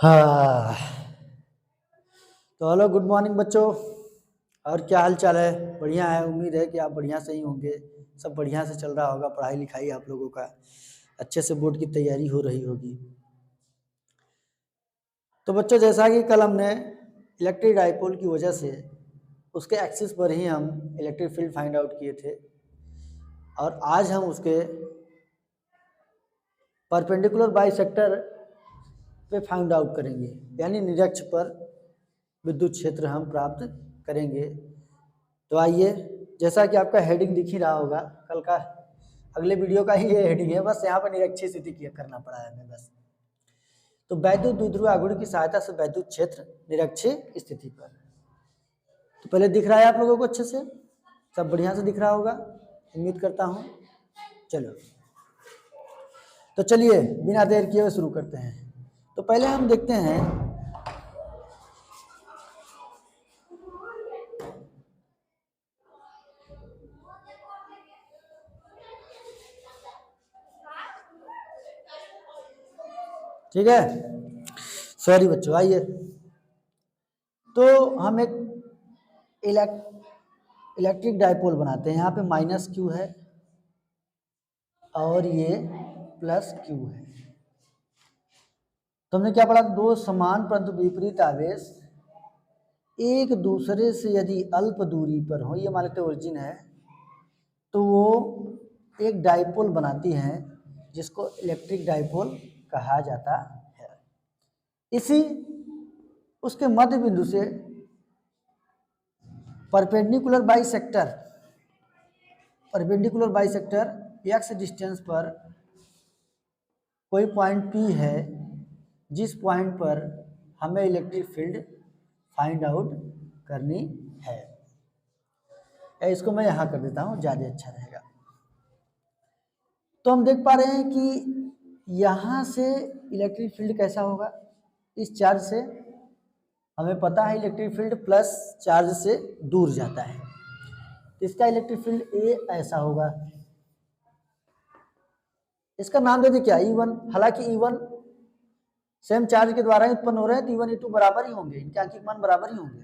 हाँ। तो hello, good morning बच्चों। और क्या हाल चाल है? बढ़िया है, उम्मीद है कि आप बढ़िया से ही होंगे। सब बढ़िया से चल रहा होगा, पढ़ाई लिखाई आप लोगों का अच्छे से बोर्ड की तैयारी हो रही होगी। तो बच्चों, जैसा कि कल हमने इलेक्ट्रिक डाइपोल की वजह से उसके एक्सिस पर ही हम इलेक्ट्रिक फील्ड फाइंड आउट किए थे, और आज हम उसके परपेंडिकुलर बाइसेक्टर पे फाइंड आउट करेंगे, यानी निरक्ष पर विद्युत क्षेत्र हम प्राप्त करेंगे। तो आइए, जैसा कि आपका हेडिंग दिख ही रहा होगा, कल का अगले वीडियो का ही ये हेडिंग है, बस यहाँ पर निरक्षीय स्थिति करना पड़ा है हमें बस। तो वैद्युत द्विध्रुव आघूर्ण की सहायता से वैद्युत क्षेत्र निरक्षीय स्थिति पर। तो पहले दिख रहा है आप लोगों को अच्छे से? सब बढ़िया से दिख रहा होगा, उम्मीद करता हूँ। चलो, तो चलिए बिना देर किए हुए शुरू करते हैं। तो पहले हम देखते हैं ठीक है, सॉरी बच्चों। आइए, तो हम एक इलेक्ट्रिक डाइपोल बनाते हैं। यहाँ पे माइनस क्यू है और ये प्लस क्यू है। तो हमने क्या पढ़ा? दो समान परंतु विपरीत आवेश एक दूसरे से यदि अल्प दूरी पर हो, ये मान लेते ओरिजिन है, तो वो एक डाइपोल बनाती हैं, जिसको इलेक्ट्रिक डाइपोल कहा जाता है। इसी उसके मध्य बिंदु से परपेंडिकुलर बाइसेक्टर एक्स डिस्टेंस पर कोई पॉइंट P है, जिस पॉइंट पर हमें इलेक्ट्रिक फील्ड फाइंड आउट करनी है। इसको मैं यहाँ कर देता हूँ, ज़्यादा अच्छा रहेगा। तो हम देख पा रहे हैं कि यहाँ से इलेक्ट्रिक फील्ड कैसा होगा? इस चार्ज से हमें पता है इलेक्ट्रिक फील्ड प्लस चार्ज से दूर जाता है, इसका इलेक्ट्रिक फील्ड ए ऐसा होगा। इसका नाम दे दे क्या? E1। हालांकि E1 सेम चार्ज के द्वारा ही उत्पन्न हो रहे हैं, तो E1 E2 बराबर ही होंगे, इनके आंकिक मान बराबर ही होंगे।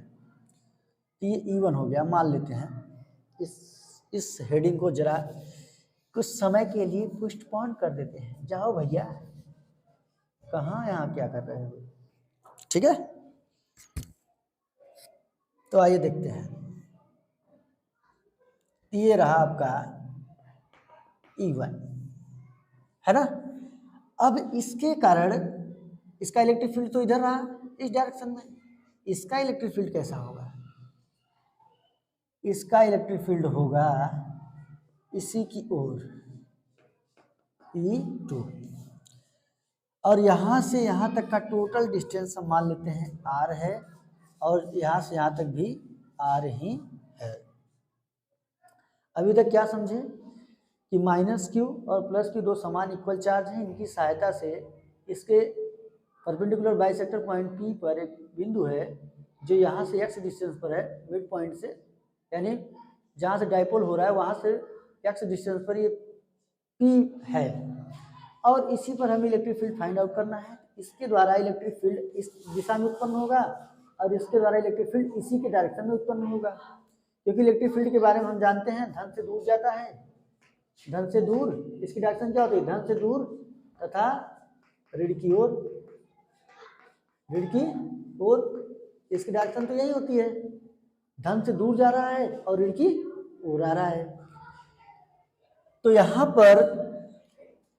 तो ये E1 हो गया, मान लेते हैं। इस हेडिंग को जरा कुछ समय के लिए पोस्टपोन कर देते हैं। जाओ भैया, कहाँ यहाँ क्या कर रहे हो? ठीक है, तो आइए देखते हैं। ये रहा आपका E1, है ना। अब इसके कारण इसका इलेक्ट्रिक फील्ड तो इधर रहा, इस डायरेक्शन में। इसका इलेक्ट्रिक फील्ड कैसा होगा? इसका इलेक्ट्रिक फील्ड होगा इसी की ओर, E2। और यहाँ से यहाँ तक का टोटल डिस्टेंस हम मान लेते हैं R है, और यहाँ से यहाँ तक भी R ही है। अभी तक क्या समझे कि माइनस क्यू और प्लस क्यू दो समान इक्वल चार्ज हैं। इनकी सहायता से इसके परपेंडिकुलर बाइसेक्टर पॉइंट P पर एक बिंदु है, जो यहाँ से x डिस्टेंस पर है, मिड पॉइंट से, यानी जहाँ से डाइपोल हो रहा है वहाँ से x डिस्टेंस पर ये P है, और इसी पर हमें इलेक्ट्रिक फील्ड फाइंड आउट करना है। इसके द्वारा इलेक्ट्रिक फील्ड इस दिशा में उत्पन्न होगा, और इसके द्वारा इलेक्ट्रिक फील्ड इसी के डायरेक्शन में उत्पन्न होगा, क्योंकि इलेक्ट्रिक फील्ड के बारे में हम जानते हैं, धन से दूर जाता है। धन से दूर इसकी डायरेक्शन क्या होती है? धन से दूर तथा ऋण की ओर। ऋण की ओर इसकी डायरेक्शन तो यही होती है, धन से दूर जा रहा है और ऋण की ओर आ रहा है। तो यहाँ पर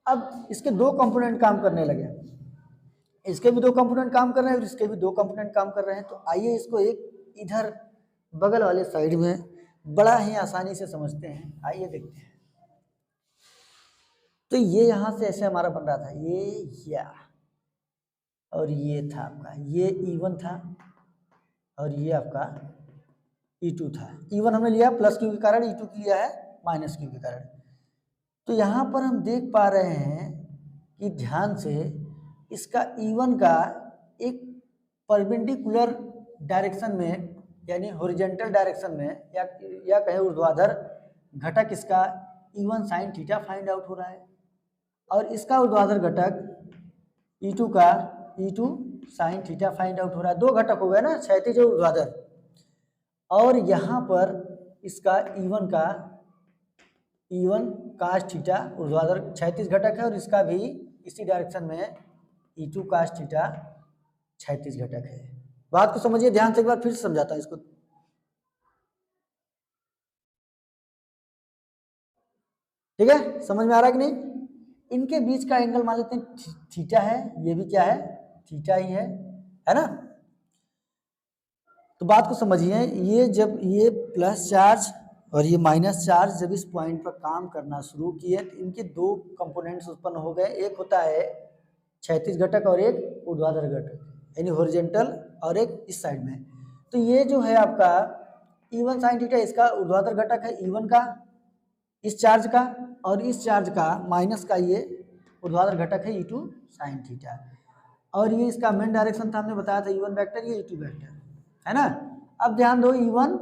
अब इसके दो कंपोनेंट काम करने लगे, इसके भी दो कंपोनेंट काम कर रहे हैं और इसके भी दो कंपोनेंट काम कर रहे हैं। तो आइए इसको एक इधर बगल वाले साइड में बड़ा ही आसानी से समझते हैं। आइए देखते हैं। तो ये यहाँ से ऐसे हमारा बन रहा था, ये और ये था आपका, ये E1 था और ये आपका E2 था। E1 हमने लिया प्लस क्यू के कारण, E2 की लिया है माइनस क्यू के कारण। तो यहाँ पर हम देख पा रहे हैं कि ध्यान से इसका E1 का एक परपेंडिकुलर डायरेक्शन में, यानी हॉरिजॉन्टल डायरेक्शन में, या कहें ऊर्ध्वाधर घटक, इसका E1 sine theta find out हो रहा है, और इसका ऊर्ध्वाधर घटक E2 का E2 sine theta find out हो रहा है। दो घटक हो गए ना, क्षैतिज और ऊर्ध्वाधर। और यहाँ पर इसका E1 काश थीटा ऊर्ध्वाधर क्षैतिज घटक है, और इसका भी इसी डायरेक्शन में E2 काश थीटा क्षैतिज घटक है। बात को समझिए ध्यान से, एक बार फिर से समझाता हूं इसको। ठीक है, समझ में आ रहा है कि नहीं? इनके बीच का एंगल मान लेते हैं थीटा है, ये भी क्या है, थीटा ही है ना? तो बात को समझिए, ये जब ये प्लस चार्ज और ये माइनस चार्ज जब इस पॉइंट पर काम करना शुरू किए तो इनके दो कंपोनेंट्स उत्पन्न हो गए। एक होता है क्षैतिज घटक और एक ऊर्ध्वाधर घटक, यानी हॉरिजॉन्टल, और एक इस साइड में। तो ये जो है आपका E1 साइन थीटा, इसका ऊर्ध्वाधर घटक है E1 का, इस चार्ज का, और इस चार्ज का माइनस का ये ऊर्ध्वाधर घटक है E2 साइन थीटा। और ये इसका मेन डायरेक्शन था, हमने बताया था E1 वेक्टर, ये E2 वेक्टर है ना। अब ध्यान दो, E1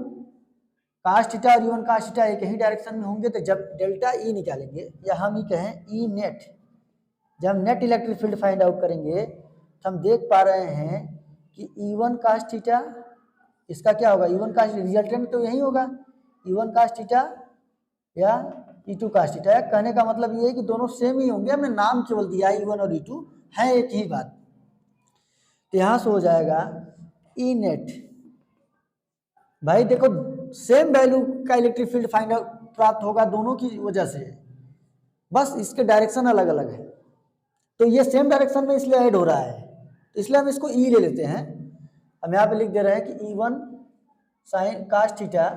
काश थीटा और E1 काश थीटा एक ही डायरेक्शन में होंगे, तो जब डेल्टा E निकालेंगे, या हम ये कहें E नेट, जब हम net electric field find out करेंगे तो हम देख पा रहे हैं कि E1 काश थीटा, इसका क्या होगा, E1 काश, रिजल्टेंट तो यही होगा, E1 काश थीटा या E2 काश थीटा। कहने का मतलब ये है कि दोनों सेम ही होंगे, हमने नाम केवल दिया E1 और E2 है एक ही बात। तो यहाँ से हो जाएगा E नेट, भाई देखो सेम वैल्यू का इलेक्ट्रिक फील्ड फाइंड आउट प्राप्त होगा दोनों की वजह से, बस इसके डायरेक्शन अलग अलग है। तो ये सेम डायरेक्शन में इसलिए ऐड हो रहा है, तो इसलिए हम इसको E ले लेते हैं। हम यहाँ पे लिख दे रहे हैं कि E1 साइन काश थीटा।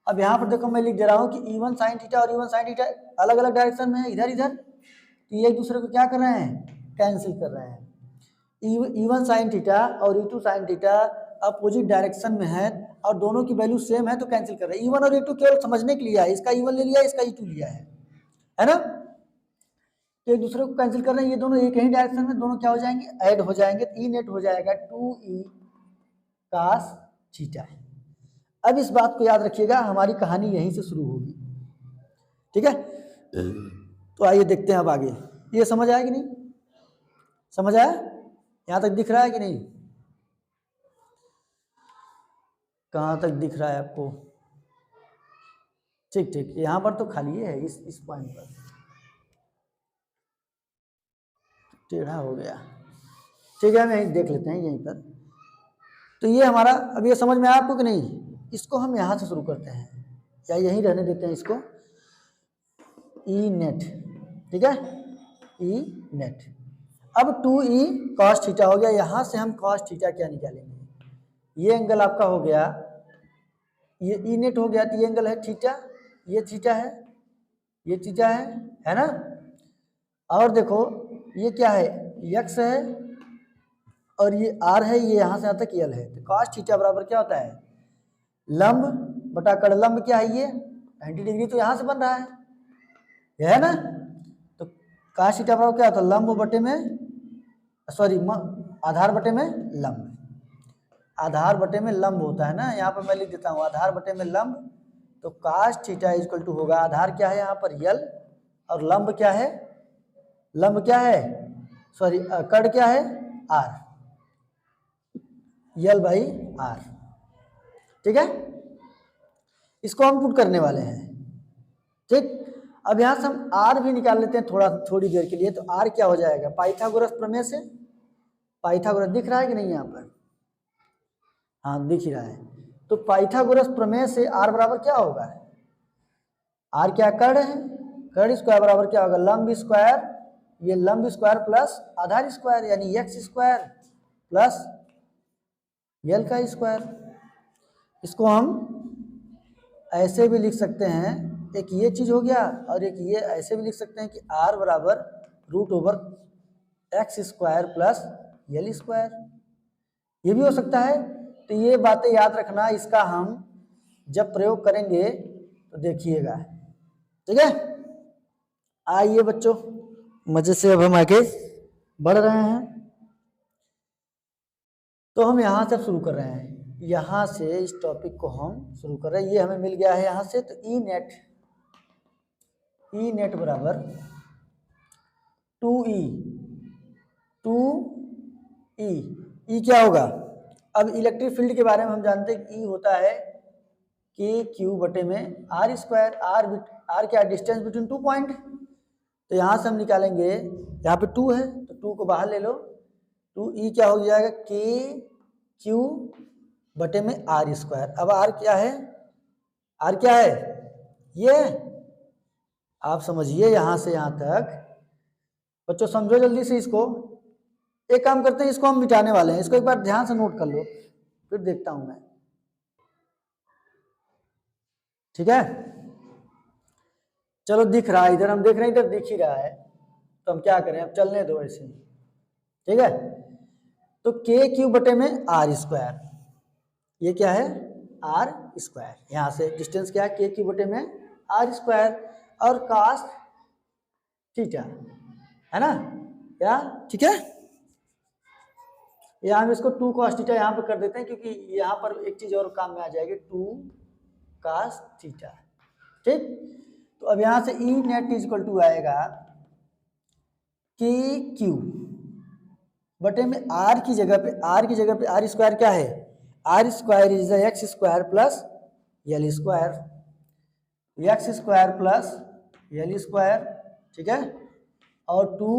अब यहाँ पर देखो मैं लिख दे रहा हूँ कि E1 साइन थीटा और E1 साइन थीटा अलग अलग डायरेक्शन में है, इधर इधर, तो ये एक दूसरे को क्या कर रहे हैं, कैंसिल कर रहे हैं। E1 साइन थीटा और E2 sine theta opposite direction में है और दोनों की वैल्यू सेम है, तो कैंसिल कर रहे हैं। E1 और E2 केवल समझने के लिए है, इसका E1 ले लिया, इसका E2 लिया है ना। तो एक दूसरे को कैंसिल कर रहे हैं, ये दोनों एक ही डायरेक्शन में, दोनों क्या हो जाएंगे, ऐड हो जाएंगे। तो E नेट हो जाएगा 2E कास थीटा। अब इस बात को याद रखिएगा, हमारी कहानी यहीं से शुरू होगी, ठीक है। तो आइए देखते हैं अब आगे, ये समझ आया कि नहीं, समझ आया, यहां तक दिख रहा है कि नहीं, कहां तक दिख रहा है आपको? ठीक ठीक, यहां पर तो खाली है, इस पॉइंट पर टेढ़ा हो गया, ठीक है, हम यहीं देख लेते हैं यहीं पर। तो ये हमारा, अब ये समझ में आया आपको कि नहीं? इसको हम यहां से शुरू करते हैं, या यहीं रहने देते हैं इसको, E नेट, ठीक है, E नेट। अब 2E cos थीटा हो गया, यहां से हम cos थीटा क्या निकालेंगे, ये एंगल आपका हो गया, ये E नेट हो गया, तो ये एंगल है थीटा, ये थीटा है, ये थीटा है ना। और देखो ये क्या है, x है, और ये r है, ये यहां से यहां तक l है। तो cos थीटा बराबर क्या होता है, लंब बटा कड़, लंब क्या है, ये 90 डिग्री, तो यहां से बन रहा है, ये है ना। तो cos थीटा बराबर क्या होता है, लंब बटे में, सॉरी आधार बटे में लंब, आधार बटे में लंब होता है ना, यहाँ पर मैं लिख देता हूँ आधार बटे में लंब। तो cos थीटा इक्वल टू होगा, आधार क्या है यहाँ पर l, और लंब क्या है, लंब क्या है, सॉरी कड़ क्या है, r, l बाई r, ठीक है। इसको हम पुट करने वाले हैं, ठीक। अब यहाँ से हम r भी निकाल लेते हैं थोड़ी देर के लिए। तो r क्या हो जाएगा, पाइथागोरस प्रमेय से, पाइथागोरस दिख रहा है कि नहीं यहाँ पर, हाँ दिख ही रहा है। तो पाइथागोरस प्रमेय से r बराबर क्या होगा, r क्या कड़ है, कड़ स्क्वायर बराबर क्या होगा, लंब स्क्वायर, ये लंब स्क्वायर प्लस आधार स्क्वायर, यानी x स्क्वायर प्लस l का स्क्वायर। इसको हम ऐसे भी लिख सकते हैं, एक ये चीज हो गया, और एक ये ऐसे भी लिख सकते हैं कि r बराबर root over x square plus l square, ये भी हो सकता है। तो ये बातें याद रखना, इसका हम जब प्रयोग करेंगे तो देखिएगा, ठीक है। आइए बच्चों, मजे से अब हम आगे बढ़ रहे हैं। तो हम यहाँ से शुरू कर रहे हैं, यहाँ से इस टॉपिक को हम शुरू कर रहे हैं, ये हमें मिल गया है यहाँ से। तो ई नेट बराबर 2E ई क्या होगा? अब इलेक्ट्रिक फील्ड के बारे में हम जानते हैं कि ई होता है के क्यू बटे में आर स्क्वायर। आर क्या? Distance between 2 point. तो यहाँ से हम निकालेंगे, यहाँ पे 2 है तो 2 को बाहर ले लो, 2 ई क्या हो जाएगा? के क्यू बटे में आर स्क्वायर। अब आर क्या है? आर क्या है? ये आप समझिए यहाँ से यहाँ तक। बच्चों समझो जल्दी से इसको। एक काम करते हैं, इसको हम मिटाने वाले हैं, इसको एक बार ध्यान से नोट कर लो, फिर देखता हूं मैं। ठीक है, चलो दिख रहा है, इधर हम देख रहे हैं, इधर दिख ही रहा है, तो हम क्या करें, अब चलने दो ऐसे ही। ठीक है, तो के क्यू बटे में आर स्क्वायर, ये क्या है? R square. यहां से डिस्टेंस क्या है? के क्यू बटे में आर स्क्वायर और कास थीटा, है ना? क्या? ठीक है, यहाँ हम इसको 2 cos थीटा यहाँ पर कर देते हैं, क्योंकि यहाँ पर एक चीज और काम में आ जाएगी, 2 cos थीटा। ठीक, तो अब यहाँ से E net is equal to आएगा के क्यू बटे में आर की जगह पे आर स्क्वायर क्या है? R square is X square plus L square, X square plus L square. ठीक है, और 2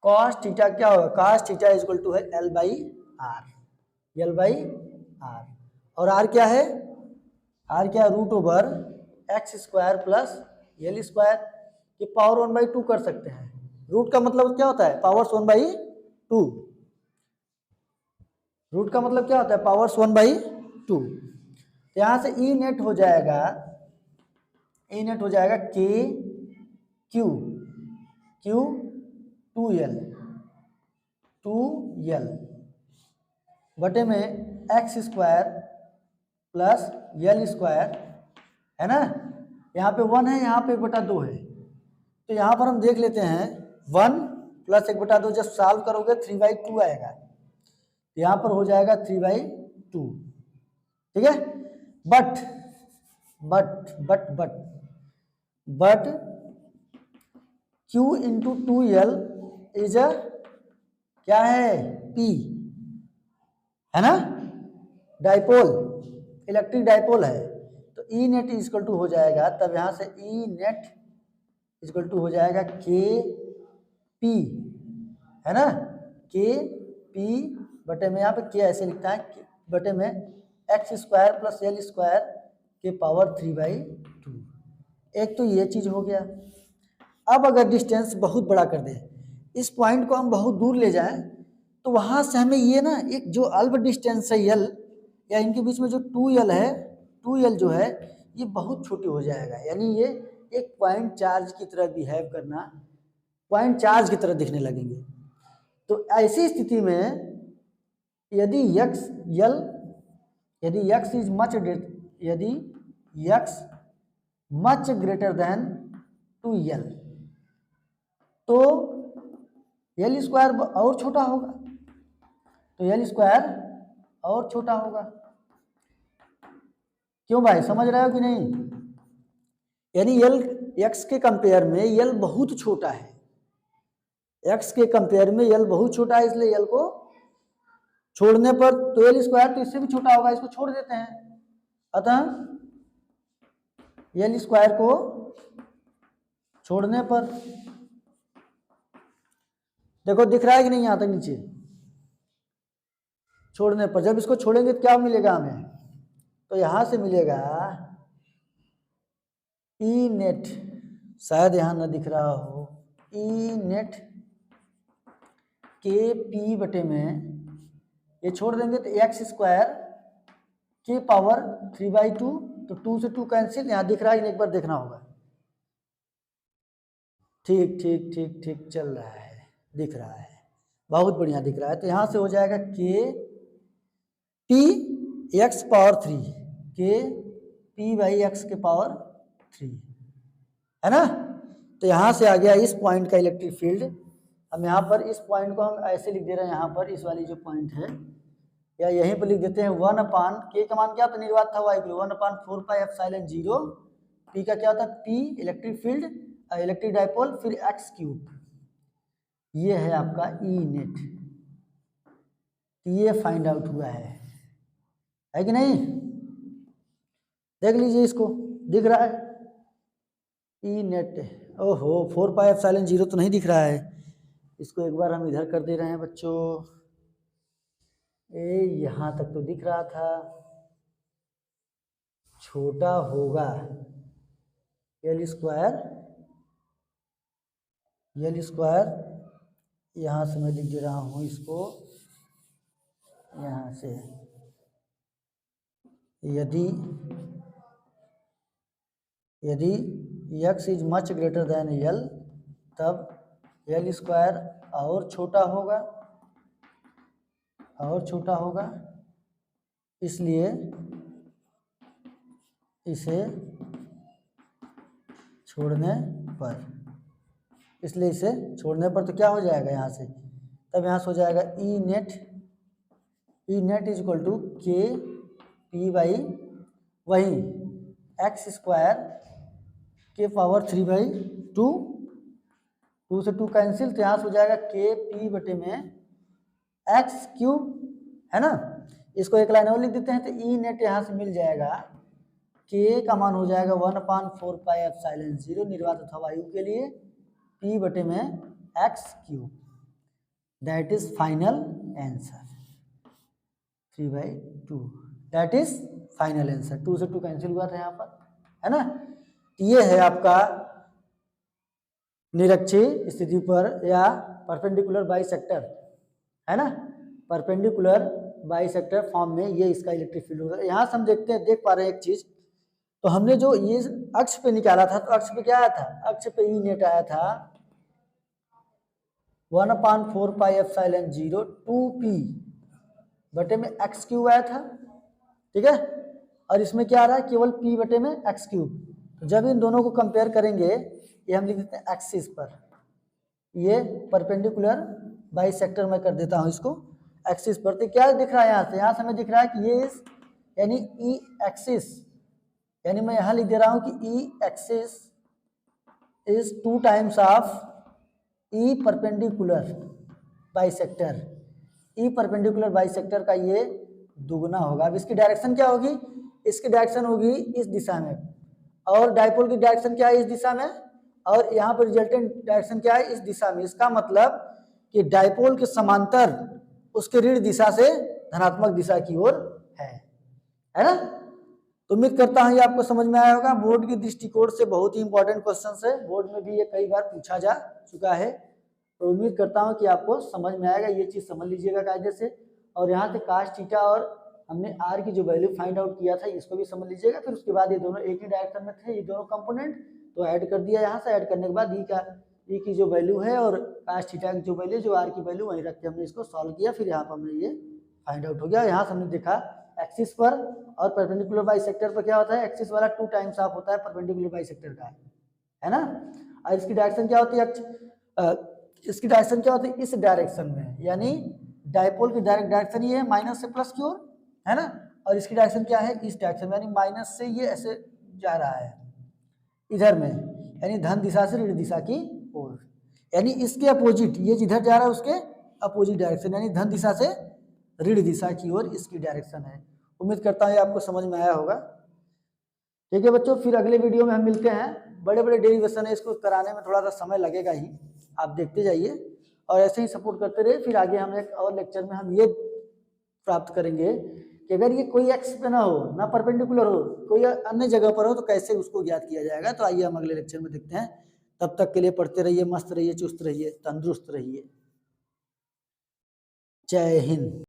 cos थीटा क्या होगा? cos theta is equal to है L by R, L by R. और आर क्या है? आर क्या? Root over X square plus L square की पावर 1/2 कर सकते हैं। रूट का मतलब क्या होता है? पावर्स 1/2। रूट का मतलब क्या होता है? पावर्स 1/2। तो यहां से ई नेट हो जाएगा, ई नेट हो जाएगा के क्यू 2l बटे में x square plus L square, है ना? यहाँ पे 1 है, यहाँ पे 1/2 है, तो यहाँ पर हम देख लेते हैं 1 प्लस 1/2 जब सॉल्व करोगे 3/2 आएगा, यहाँ पर हो जाएगा 3/2। ठीक है, but Q into 2l is a क्या है? P, है ना? डाइपोल, इलेक्ट्रिक डाइपोल है। तो E net is equal to हो जाएगा, तब यहां से E net is equal to हो जाएगा के पी, है ना? के पी बटे में, यहाँ पे के ऐसे लिखता है, बटे में x square plus L square के पावर 3/2। एक तो ये चीज हो गया। अब अगर डिस्टेंस बहुत बड़ा कर दे, इस पॉइंट को हम बहुत दूर ले जाएं, तो वहां से हमें ये ना एक जो अल्ब डिस्टेंस है यल, या इनके बीच में जो 2l है, 2l जो है ये बहुत छोटी हो जाएगा, यानी ये एक पॉइंट चार्ज की तरह बिहेव करना, पॉइंट चार्ज की तरह दिखने लगेंगे। तो ऐसी स्थिति में यदि x is much greater than 2l, तो एल स्क्वायर और छोटा होगा, तो एल स्क्वायर और छोटा होगा। क्यों भाई, समझ रहे हो कि नहीं? यानी एल एक्स के कंपेयर में एल बहुत छोटा है, एक्स के कंपेयर में एल बहुत छोटा है, इसलिए एल को छोड़ने पर तो एल स्क्वायर तो इससे भी छोटा होगा, इसको छोड़ देते हैं। अतः एल स्क्वायर को छोड़ने पर, देखो दिख रहा है कि नहीं यहां तक नीचे? छोड़ने पर, जब इसको छोड़ेंगे तो क्या मिलेगा हमें? तो यहां से मिलेगा ई नेट, शायद यहां ना दिख रहा हो, ई नेट के पी बटे में, ये छोड़ देंगे तो एक्स स्क्वायर के पावर 3/2, तो 2 से 2 कैंसिल, यहां दिख रहा है, एक बार देखना होगा। ठीक ठीक ठीक ठीक चल रहा है, दिख रहा है, बहुत बढ़िया दिख रहा है। तो यहां से हो जाएगा के पी एक्स पावर 3, के पी बाई एक्स के पावर 3, है ना? तो यहां से आ गया इस पॉइंट का इलेक्ट्रिक फील्ड। हम यहाँ पर इस पॉइंट को हम ऐसे लिख दे रहे हैं, यहाँ पर इस वाली जो पॉइंट है, या यहीं पर लिख देते हैं 1 के का मान क्या था? निर्वात था y 1/4πε0, पी का क्या होता है? P electric field, electric dipole, फिर x क्यूब, ये है आपका E net. TA find out हुआ है कि नहीं? देख लीजिए, इसको दिख रहा है ई नेट। ओहो 4πε0 तो नहीं दिख रहा है, इसको एक बार हम इधर कर दे रहे हैं बच्चों। यहाँ तक तो दिख रहा था, छोटा होगा L स्क्वायर, यहाँ से मैं लिख दे रहा हूँ इसको, यहाँ से यदि x is much greater than L, तब L स्क्वायर और छोटा होगा, इसलिए इसे छोड़ने पर तो क्या हो जाएगा यहाँ से, तब यहाँ से हो जाएगा E net is equal to के पी बाई वही एक्स स्क्वायर के पावर 3/2, 2 से 2 कैंसिल, तो यहाँ से हो जाएगा के पी बटे में एक्स क्यूब, है ना। इसको एक लाइन और लिख देते हैं, तो ई नेट यहाँ से मिल जाएगा, के का मान हो जाएगा 1/4πε0 निर्वात अथवा वायु के लिए पी बटे में x cube, that is final answer 3/2, that is final answer. 2 से 2 कैंसिल हुआ था यहाँ पर, है ना। ये है आपका निरक्षीय स्थिति पर या परपेंडिकुलर बाइसेक्टर, है ना, परपेंडिकुलर बाइसेक्टर फॉर्म में ये इसका इलेक्ट्रिक फील्ड होगा। यहाँ से हम देख पा रहे हैं एक चीज, तो हमने जो ये अक्ष पे निकाला था, तो अक्ष पे क्या आया था, अक्ष पे ई नेट आया था 1/4πε0 2p बटे में एक्स क्यूब आया था, ठीक है। और इसमें क्या आ रहा है, केवल p बटे में एक्स क्यूब। तो जब इन दोनों को कंपेयर करेंगे, ये हम लिख देते हैं एक्सिस पर, ये परपेंडिकुलर बाइसेक्टर में कर देता हूँ इसको एक्सिस पर। तो क्या दिख रहा है यहाँ से हमें दिख रहा है कि ये यानी ई एक्सिस, यानी मैं यहाँ लिख दे रहा हूँ कि E axis is 2 times of E perpendicular bisector. E perpendicular bisector का ये दुगना होगा। अब इसकी डायरेक्शन क्या होगी, इसकी डायरेक्शन होगी इस दिशा में, और डायपोल की डायरेक्शन क्या है, इस दिशा में, और यहाँ पर रिजल्टेंट डायरेक्शन क्या है, इस दिशा में। इसका मतलब कि डायपोल के समांतर उसके ऋण दिशा से धनात्मक दिशा की ओर है ना। तो उम्मीद करता हूँ ये आपको समझ में आया होगा। बोर्ड के दृष्टिकोण से बहुत ही इंपॉर्टेंट क्वेश्चन है, बोर्ड में भी ये कई बार पूछा जा चुका है। तो उम्मीद करता हूँ कि आपको समझ में आएगा, ये चीज़ समझ लीजिएगा कायदे से। और यहाँ से कास्ट थीटा और हमने आर की जो वैल्यू फाइंड आउट किया था, इसको भी समझ लीजिएगा। फिर उसके बाद ये दोनों एक ही डायरेक्शन में थे, ये दोनों कंपोनेंट, तो ऐड कर दिया। यहाँ से ऐड करने के बाद ई की जो वैल्यू है और कास्ट थीटा की जो वैल्यू, जो आर की वैल्यू, वहीं रख के हमने इसको सॉल्व किया। फिर यहाँ पर हमने ये फाइंड आउट हो गया। यहाँ से हमने देखा एक्सिस पर और परपेंडिकुलर बाइसेक्टर पर क्या होता है, एक्सिस वाला 2 टाइम्स ऑफ होता है परपेंडिकुलर बाइसेक्टर का, है ना। और इसकी डायरेक्शन क्या होती है, इसकी डायरेक्शन क्या होती है, इस डायरेक्शन में, यानी डायपोल की डायरेक्ट डायरेक्शन ये है माइनस से प्लस की ओर, है ना। और इसकी डायरेक्शन क्या है, इस डायरेक्शन में, यानी माइनस से ये ऐसे जा रहा है इधर में, यानी धन दिशा से ऋण दिशा की ओर, यानी इसके अपोजिट, ये जिधर जा रहा है उसके अपोजिट डायरेक्शन, यानी धन दिशा से ऋण दिशा की ओर इसकी डायरेक्शन है। उम्मीद करता हूँ ये आपको समझ में आया होगा। ठीक है बच्चों, फिर अगले वीडियो में हम मिलते हैं। बड़े बड़े डेरिवेशन है, इसको कराने में थोड़ा सा समय लगेगा ही, आप देखते जाइए और ऐसे ही सपोर्ट करते रहिए। फिर आगे हम एक और लेक्चर में हम ये प्राप्त करेंगे कि अगर ये कोई एक्स पे ना हो, ना परपेंडिकुलर हो, कोई अन्य जगह पर हो, तो कैसे उसको ज्ञात किया जाएगा। तो आइए हम अगले लेक्चर में देखते हैं। तब तक के लिए पढ़ते रहिए, मस्त रहिए, चुस्त रहिए, तंदुरुस्त रहिए। जय हिंद।